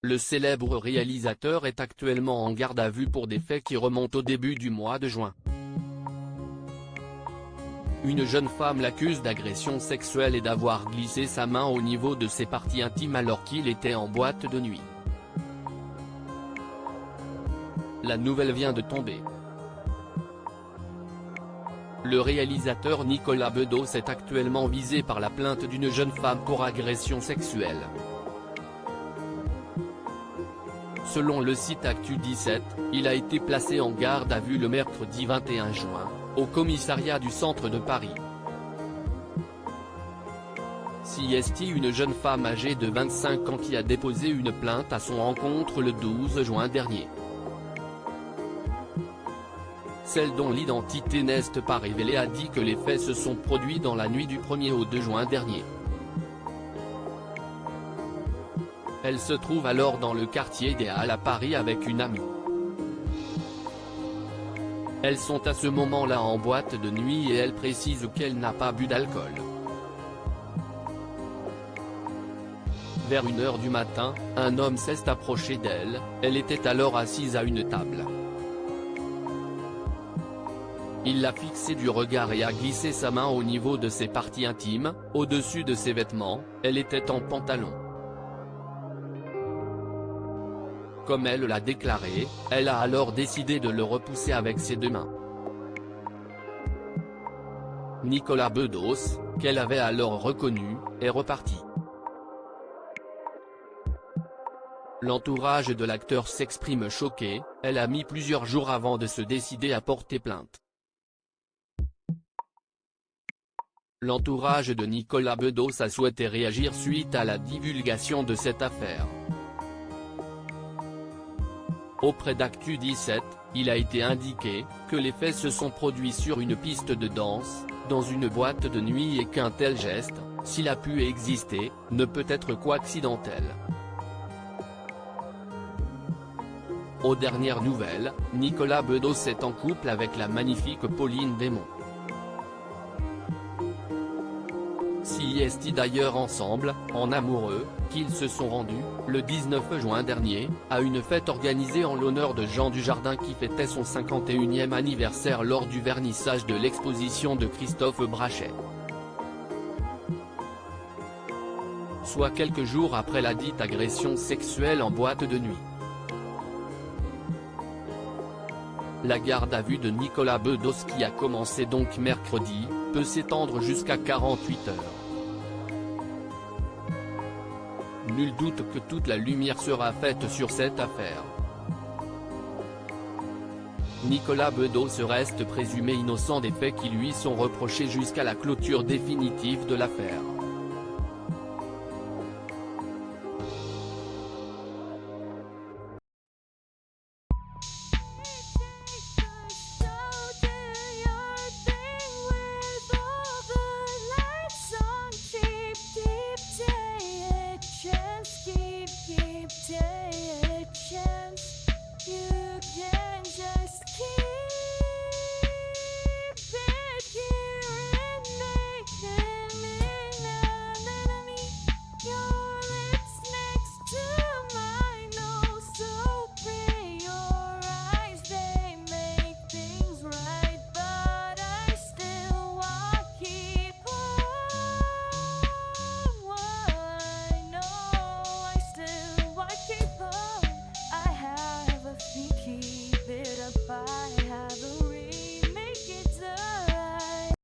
Le célèbre réalisateur est actuellement en garde à vue pour des faits qui remontent au début du mois de juin. Une jeune femme l'accuse d'agression sexuelle et d'avoir glissé sa main au niveau de ses parties intimes alors qu'il était en boîte de nuit. La nouvelle vient de tomber. Le réalisateur Nicolas Bedos est actuellement visé par la plainte d'une jeune femme pour agression sexuelle. Selon le site Actu17, il a été placé en garde à vue le mercredi 21 juin, au commissariat du centre de Paris. CST, une jeune femme âgée de 25 ans qui a déposé une plainte à son encontre le 12 juin dernier. Celle dont l'identité n'est pas révélée a dit que les faits se sont produits dans la nuit du 1er au 2 juin dernier. Elle se trouve alors dans le quartier des Halles à Paris avec une amie. Elles sont à ce moment-là en boîte de nuit et elle précise qu'elle n'a pas bu d'alcool. Vers 1h du matin, un homme s'est approché d'elle, elle était alors assise à une table. Il l'a fixé du regard et a glissé sa main au niveau de ses parties intimes, au-dessus de ses vêtements, elle était en pantalon. Comme elle l'a déclaré, elle a alors décidé de le repousser avec ses deux mains. Nicolas Bedos, qu'elle avait alors reconnu, est reparti. L'entourage de l'acteur s'exprime choqué, elle a mis plusieurs jours avant de se décider à porter plainte. L'entourage de Nicolas Bedos a souhaité réagir suite à la divulgation de cette affaire. Auprès d'Actu17, il a été indiqué que les faits se sont produits sur une piste de danse, dans une boîte de nuit et qu'un tel geste, s'il a pu exister, ne peut être qu'accidentel. Aux dernières nouvelles, Nicolas Bedos est en couple avec la magnifique Pauline Desmond. CST d'ailleurs ensemble, en amoureux, qu'ils se sont rendus, le 19 juin dernier, à une fête organisée en l'honneur de Jean Dujardin qui fêtait son 51e anniversaire lors du vernissage de l'exposition de Christophe Brachet. Soit quelques jours après la dite agression sexuelle en boîte de nuit. La garde à vue de Nicolas Bedos qui a commencé donc mercredi, peut s'étendre jusqu'à 48 heures. Nul doute que toute la lumière sera faite sur cette affaire. Nicolas Bedos reste présumé innocent des faits qui lui sont reprochés jusqu'à la clôture définitive de l'affaire.